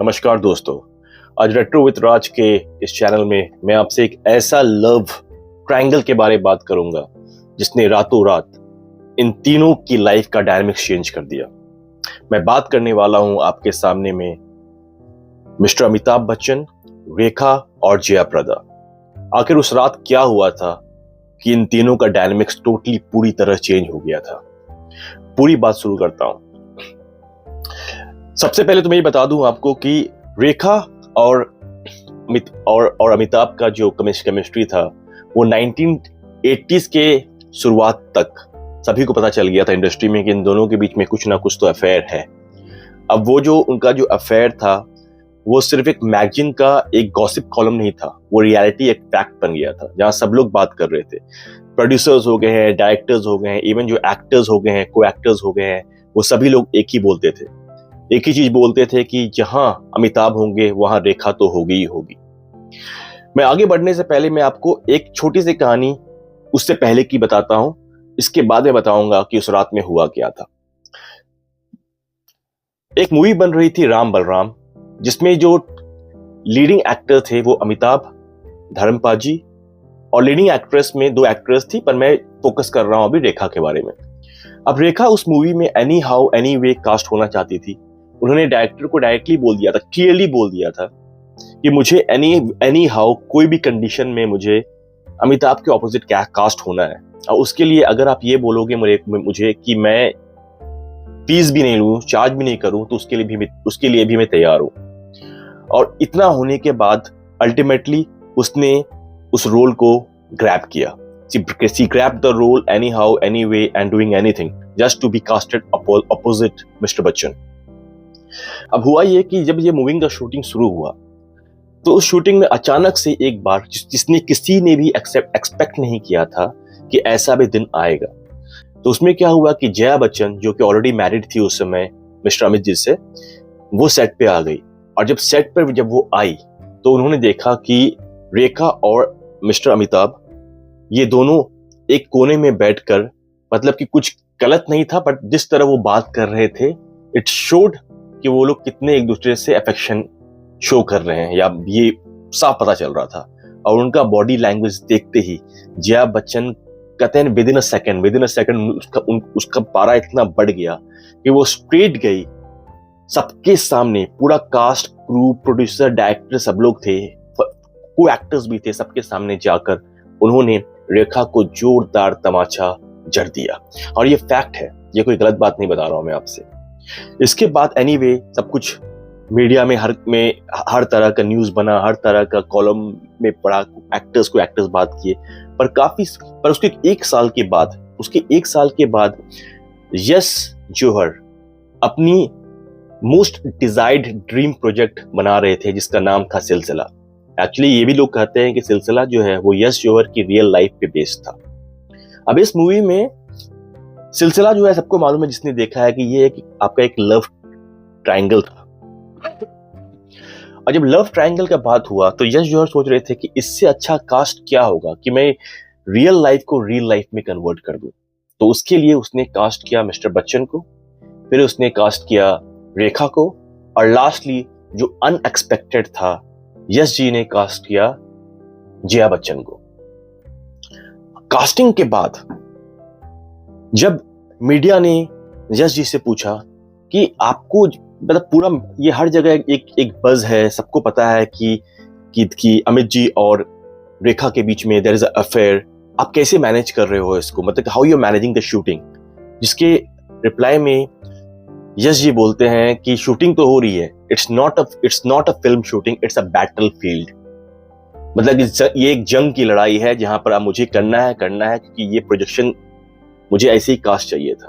नमस्कार दोस्तों। आज रेट्रो विद राज के इस चैनल में मैं आपसे एक ऐसा लव ट्रायंगल के बारे में बात करूंगा जिसने रातों रात इन तीनों की लाइफ का डायनामिक्स चेंज कर दिया। मैं बात करने वाला हूं आपके सामने में मिस्टर अमिताभ बच्चन, रेखा और जया प्रदा। आखिर उस रात क्या हुआ था कि इन तीनों का डायनामिक्स टोटली पूरी तरह चेंज हो गया था। पूरी बात शुरू करता हूं। सबसे पहले तो मैं ये बता दूं आपको कि रेखा और अमिताभ का जो केमिस्ट्री था वो 1980s के शुरुआत तक सभी को पता चल गया था इंडस्ट्री में कि इन दोनों के बीच में कुछ ना कुछ तो अफेयर है। अब वो जो उनका जो अफेयर था वो सिर्फ एक मैगजीन का एक गॉसिप कॉलम नहीं था, वो रियलिटी एक फैक्ट बन गया था जहां सब लोग बात कर रहे थे। प्रोड्यूसर्स हो गए हैं, डायरेक्टर्स हो गए हैं, इवन जो एक्टर्स हो गए हैं, को एक्टर्स हो गए हैं, वो सभी लोग एक ही बोलते थे, एक ही चीज बोलते थे कि जहां अमिताभ होंगे वहां रेखा तो होगी ही होगी। मैं आगे बढ़ने से पहले मैं आपको एक छोटी सी कहानी उससे पहले की बताता हूं, इसके बाद मैं बताऊंगा कि उस रात में हुआ क्या था। एक मूवी बन रही थी राम बलराम, जिसमें जो लीडिंग एक्टर थे वो अमिताभ, धर्मपाल जी, और लीडिंग एक्ट्रेस में 2 एक्ट्रेस थी, पर मैं फोकस कर रहा हूं अभी रेखा के बारे में। अब रेखा उस मूवी में any how any way cast होना चाहती थी। उन्होंने डायरेक्टर को डायरेक्टली बोल दिया था, क्लियरली बोल दिया था कि मुझे एनी हाउ कोई भी कंडीशन में मुझे अमिताभ के ऑपोजिट कास्ट होना है, और उसके लिए अगर आप ये बोलोगे मुझे कि मैं फीस भी नहीं लूं, चार्ज भी नहीं करूं, तो उसके लिए भी मैं तैयार हूं। और इतना होने के बाद अल्टीमेटली उसने उस रोल को ग्रैब किया। She grabbed the role anyhow, anyway, and doing anything just to be casted opposite Mr. Bachchan. अब हुआ ये कि जब ये मूवी का शूटिंग शुरू हुआ तो उस शूटिंग में अचानक से एक बार जिसने किसी ने भी एक्सपेक्ट नहीं किया था कि ऐसा भी दिन आएगा, तो उसमें क्या हुआ कि जया बच्चन, जो कि ऑलरेडी मैरिड थी उस समय मिस्टर अमित जी से, वो सेट पे आ गई। और जब सेट पर जब वो आई तो उन्होंने देखा कि रेखा और मिस्टर अमिताभ ये दोनों एक कोने में बैठकर, मतलब कि कुछ गलत नहीं था, बट जिस तरह वो बात कर रहे थे इट शोड कि वो लोग कितने एक दूसरे से अफेक्शन शो कर रहे हैं, या ये साफ पता चल रहा था। और उनका बॉडी लैंग्वेज देखते ही जया बच्चन कहते हैं विद इन अ सेकंड उसका पारा इतना बढ़ गया कि वो स्ट्रेट गई सबके सामने, पूरा कास्ट, क्रू, प्रोड्यूसर, डायरेक्टर सब लोग थे, को एक्टर्स भी थे, सबके सामने जाकर उन्होंने रेखा को जोरदार तमाचा जड़ दिया। और ये फैक्ट है, ये कोई गलत बात नहीं बता रहा हूं मैं आपसे। इसके बाद एनीवे सब कुछ मीडिया में हर तरह का न्यूज बना, हर तरह का कॉलम में पढ़ा, एक्टर्स बात किए, पर उसके एक साल के बाद यश जौहर अपनी मोस्ट डिजायर्ड ड्रीम प्रोजेक्ट बना रहे थे जिसका नाम था सिलसिला। एक्चुअली ये भी लोग कहते हैं कि सिलसिला जो है वो यश जौहर की रियल लाइफ पे बेस्ड था। अब इस मूवी में सिलसिला जो है सबको मालूम है, जिसने देखा है, कि ये आपका एक लव ट्रायंगल था। और जब लव ट्रायंगल का बात हुआ तो यश जौहर सोच रहे थे कि इससे अच्छा कास्ट क्या होगा कि मैं रियल लाइफ को रियल लाइफ में कन्वर्ट कर दूं। तो उसके लिए उसने कास्ट किया मिस्टर बच्चन को, फिर उसने कास्ट किया रेखा को, और लास्टली जो अनएक्सपेक्टेड था, यश जी ने कास्ट किया जया बच्चन को। कास्टिंग के बाद जब मीडिया ने यश जी से पूछा कि आपको, मतलब पूरा ये हर जगह एक बज है, सबको पता है कि अमित जी और रेखा के बीच में देयर इज अ अफेयर, आप कैसे मैनेज कर रहे हो इसको, मतलब how you are managing the shooting. जिसके रिप्लाई में यश जी बोलते हैं कि शूटिंग तो हो रही है, it's not a film shooting, it's a battle field. मतलब ये एक जंग की लड़ाई है जहां पर अब मुझे करना है क्योंकि ये प्रोजेक्शन मुझे ऐसे ही कास्ट चाहिए था।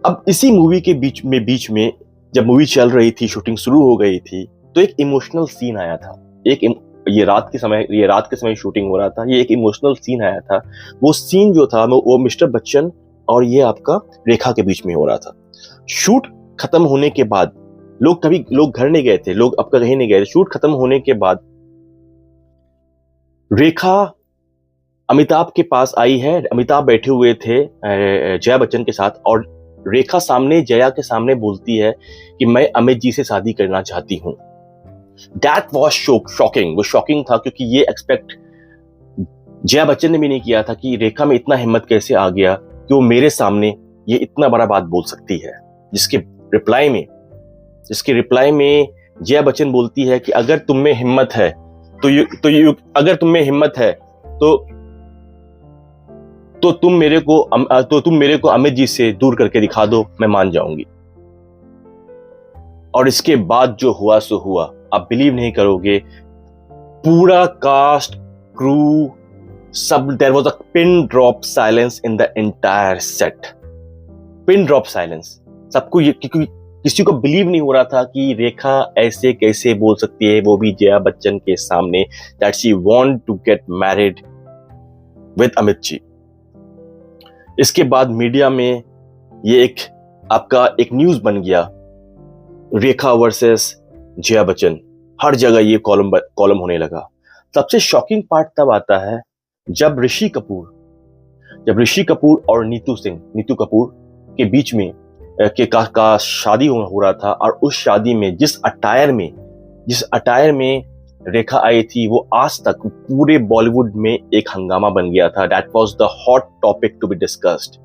अब इसी मूवी के बीच में जब मूवी चल रही थी, शूटिंग शुरू हो गई थी, तो एक इमोशनल सीन आया था। ये रात के समय शूटिंग हो रहा था, ये एक इमोशनल सीन आया था। वो सीन जो था वो मिस्टर बच्चन और ये आपका रेखा के बीच में हो रहा था। शूट खत्म होने के बाद लोग घर नहीं गए थे, लोग अब कहीं नहीं गए थे। शूट खत्म होने के बाद रेखा अमिताभ के पास आई है, अमिताभ बैठे हुए थे जया बच्चन के साथ, और रेखा सामने जया के सामने बोलती है कि मैं अमित जी से शादी करना चाहती हूं। That was shocking. वो शॉकिंग था क्योंकि ये एक्सपेक्ट जया बच्चन ने भी नहीं किया था कि रेखा में इतना हिम्मत कैसे आ गया कि वो मेरे सामने ये इतना बड़ा बात बोल सकती है। जिसके रिप्लाई में जया बच्चन बोलती है कि अगर तुम में हिम्मत है अगर तुम में हिम्मत है तो तुम मेरे को अमित जी से दूर करके दिखा दो, मैं मान जाऊंगी। और इसके बाद जो हुआ सो हुआ, आप बिलीव नहीं करोगे, पूरा कास्ट क्रू सब, there was a pin drop silence in the entire set. Pin drop silence. सबको ये, क्योंकि किसी को बिलीव नहीं हो रहा था कि रेखा ऐसे कैसे बोल सकती है, वो भी जया बच्चन के सामने, that she want to get married with Amit ji. इसके बाद मीडिया में ये एक न्यूज बन गया, रेखा वर्सेस जया बच्चन। हर जगह ये कॉलम होने लगा। सबसे शॉकिंग पार्ट तब आता है जब ऋषि कपूर और नीतू कपूर के बीच में का शादी हो रहा था। और उस शादी में जिस अटायर में रेखा आई थी, वो आज तक पूरे बॉलीवुड में एक हंगामा बन गया था। That was the hot topic to be discussed.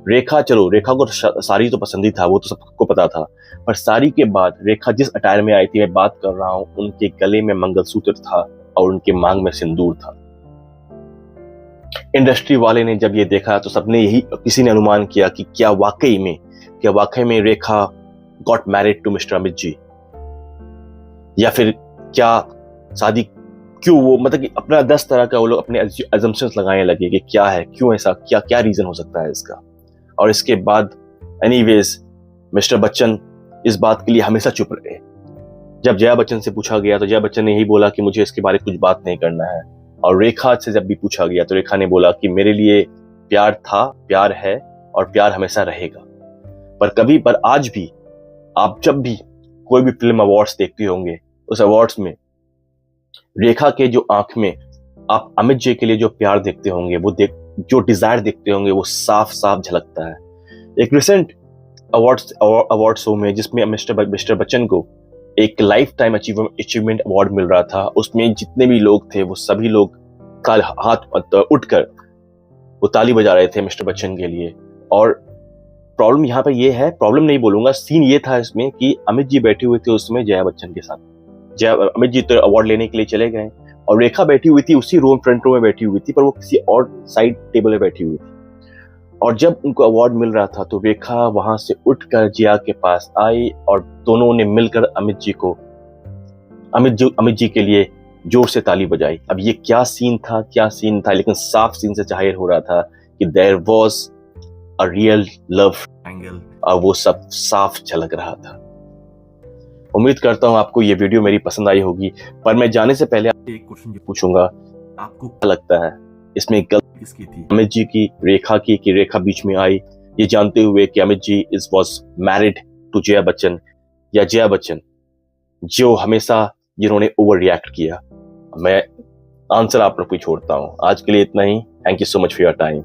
Rekha को साड़ी तो पसंद ही था, वो तो सबको पता था, पर साड़ी के बाद रेखा जिस अटायर में आई थी, मैं बात कर रहा हूं, उनके गले में मंगलसूत्र था और उनके मांग में सिंदूर था। इंडस्ट्री वाले ने जब ये देखा तो सबने किसी ने अनुमान किया कि क्या वाकई में Rekha got married to mister Amit ji, या फिर क्या शादी, क्यों वो, मतलब कि अपना 10 तरह का वो लोग अपने अजम्पशंस लगाने लगे कि क्या है, क्यों ऐसा, क्या रीजन हो सकता है इसका। और इसके बाद एनीवेज मिस्टर बच्चन इस बात के लिए हमेशा चुप रहे। जब जया बच्चन से पूछा गया तो जया बच्चन ने यही बोला कि मुझे इसके बारे में कुछ बात नहीं करना है। और रेखा से जब भी पूछा गया तो रेखा ने बोला कि मेरे लिए प्यार था, प्यार है और प्यार हमेशा रहेगा। पर आज भी आप जब भी कोई भी फिल्म अवार्ड्स देखते होंगे, उस अवार्ड्स में रेखा के जो आंख में आप अमित जी के लिए जो प्यार देखते होंगे, जो डिजायर देखते होंगे, वो साफ साफ झलकता है। एक रिसेंट अवार्ड शो में जिसमें मिस्टर बच्चन को एक लाइफ टाइम अचीवमेंट अवार्ड मिल रहा था, उसमें जितने भी लोग थे वो सभी लोग हाथ उठकर वो ताली बजा रहे थे मिस्टर बच्चन के लिए। और प्रॉब्लम यहाँ पे ये है, प्रॉब्लम नहीं बोलूंगा, सीन ये था इसमें कि अमित जी बैठे हुए थे उस समय जया बच्चन के साथ। अमित जी तो अवार्ड लेने के लिए चले गए और रेखा बैठी हुई थी उसी फ्रंट रो में बैठी हुई थी, पर वो किसी और साइड टेबल में बैठी हुई थी। और जब उनको अवार्ड मिल रहा था तो रेखा वहां से उठकर जया के पास आई और दोनों ने मिलकर अमित जी के लिए जोर से ताली बजाई। अब ये क्या सीन था, लेकिन साफ सीन से जाहिर हो रहा था कि there was a real love angle, और वो सब साफ झलक रहा था। उम्मीद करता हूं आपको ये वीडियो मेरी पसंद आई होगी, पर मैं जाने से पहले आपसे एक क्वेश्चन पूछूंगा, आपको क्या लगता है इसमें गलती किसकी थी, अमित जी की, रेखा की, कि रेखा बीच में आई ये जानते हुए कि Amit ji was married to Jaya Bachchan, या जया बच्चन जो हमेशा जिन्होंने ओवर रिएक्ट किया? मैं आंसर आप लोग को छोड़ता हूं। आज के लिए इतना ही। Thank you so much for your time.